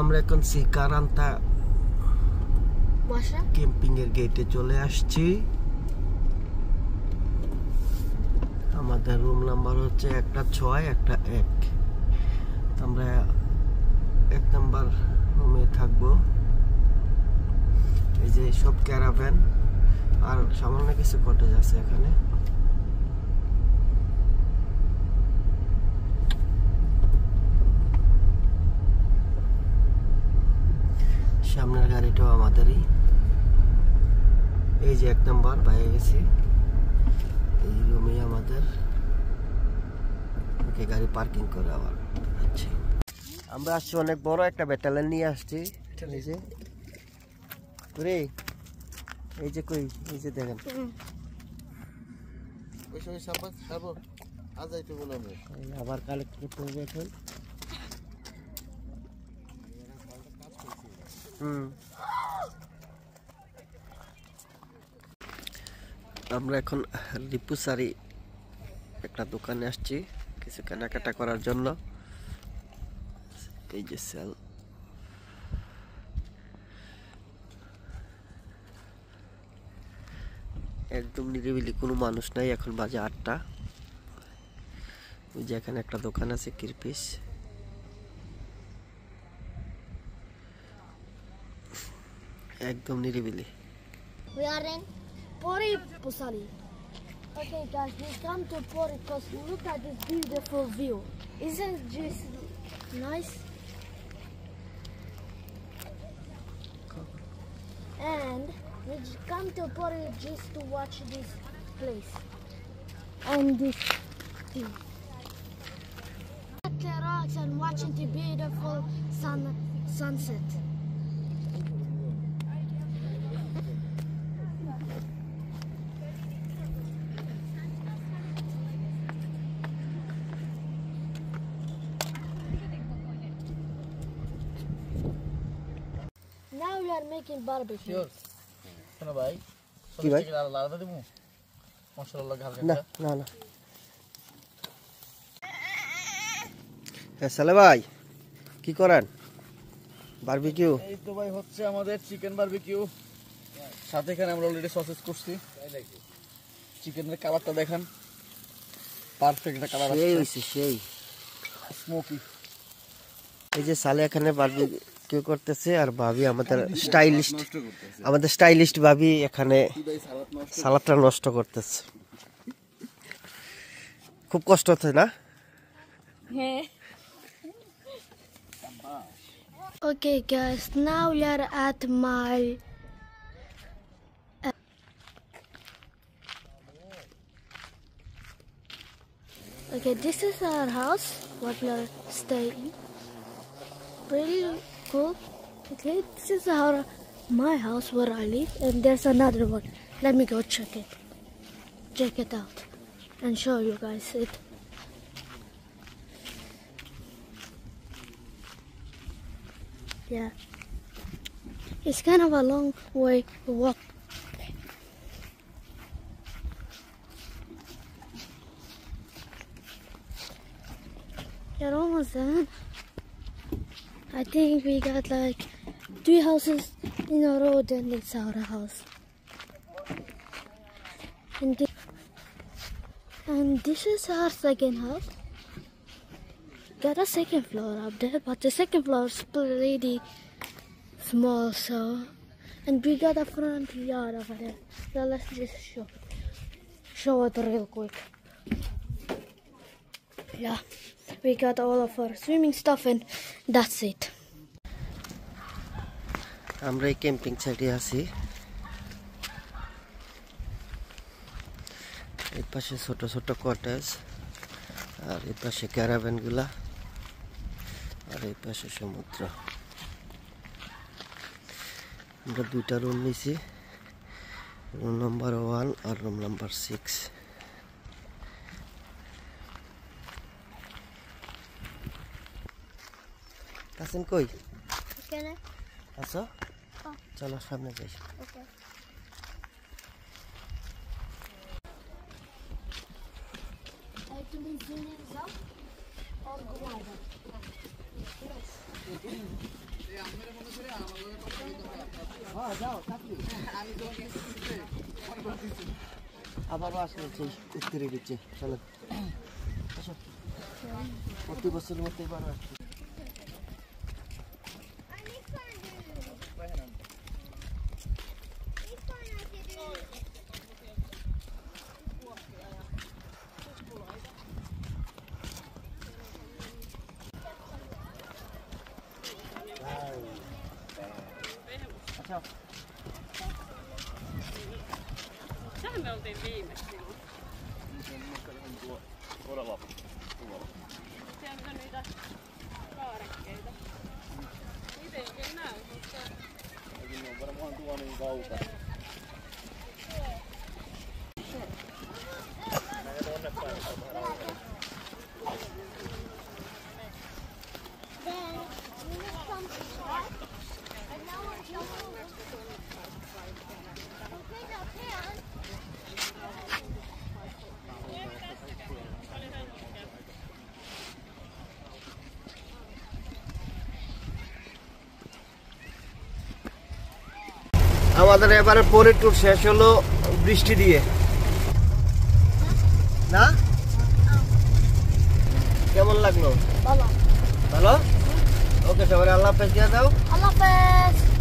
আমরা এখন সিকারান্তা ক্যাম্পিং এর গেটে চলে আসছি। আমাদের রুম নাম্বার হচ্ছে একটা 6 একটা 1। আমরা 1 নাম্বার রুমে থাকবো। এই যে সব ক্যারাভ্যান আর সামান্য কিছু কটেজ আছে এখানে। সামনের গাড়িটাও আমাদেরই। এই যে 1 নাম্বার বাইরে গেছি, এই রুমে আমাদের। ওকে, গাড়ি পার্কিং করে আবার যাচ্ছি। আমরা আসছি অনেক বড় একটা ব্যাটালিয়ন নিয়ে আসছি। এই যে রে, এই যে কই, এই যে দেখেন আবার কালেক্ট করতে হবে এখন। আমরা এখন রিপুসারি একটা দোকানে আসছি কিছু কেনাকাটা করার জন্য। এই যে সেল, একদম নিরিবিলি, কোনো মানুষ নাই। এখন বাজে 8টা। ওই যে এখানে একটা দোকান আছে কিরপিস। একদম নিরিবিলি। We are in Pori Pusali. Okay guys, we come to Pori because look at this beautiful view. Isn't it just nice? And we come to Pori just to watch this place and this thing. At the rocks and watching the beautiful sunset. Now we are making barbecue. Sure. শোনো ভাই, কি ভাই? লাড়া দেবো মশলা ঘালকা না না না। হ্যাঁ সালে ভাই, কি করেন? বারবিকিউ। এই তো ভাই হচ্ছে আমাদের চিকেন বারবিকিউ। সাথে এখানে আমরা অলরেডি সসেজ করছি। চিকেনের কালারটা দেখেন, পারফেক্ট একটা কালার সেই আসছে, হইছে সেই স্মোকি। এই যে সালে এখানে বারবিকিউ করতেছে আর ভাবি আমাদের স্টাইলিস্ট ভাবি এখানে সালাদটা নষ্ট করতেছে। খুব কষ্ট হচ্ছে না? Okay guys, now we are at my okay, this is our house what we are staying. Pretty cool. Okay, this is my house where I live, and there's another one. Let me go check it out and show you guys it. Yeah, it's kind of a long way to walk. You're almost done. I think we got like 3 houses in a row, then it's our house. And this is our second house. Got a second floor up there, but the second floor is pretty small, so. And we got a front yard over there. So let's just show it real quick. Yeah, we got all of our swimming stuff and that's it. আমরা এই camping সাইটে আছি। এই পাশে ছোট ছোট cottage আর এই পাশে ক্যারাভ্যান গুলা আর এই পাশে সমুদ্র। আমরা 2টা রুম নিয়েছি, রুম নাম্বার 1 আর রুম নাম্বার 6। আছেন কই? এখানে আছো? চলো সামনে যাই। ওকে। আবারও আসলে উত্তরে দিচ্ছে চলেন আসো প্রতি বছরের মতো এবারও আসছে আচ্ছা Tähän me oltiin viimeksi silloin. Siellä on niitä kaarekkeita. Niitä ei oikein näy, mutta... Ne on varmaan tuo niin kaukana. আমাদের এবারে পরের ট্যুর শেষ হলো বৃষ্টি দিয়ে না কেমন লাগলো Bala. ভালো ওকে সবাই আল্লাহ হাফেজ দিয়ে দাও Allah Hafiz.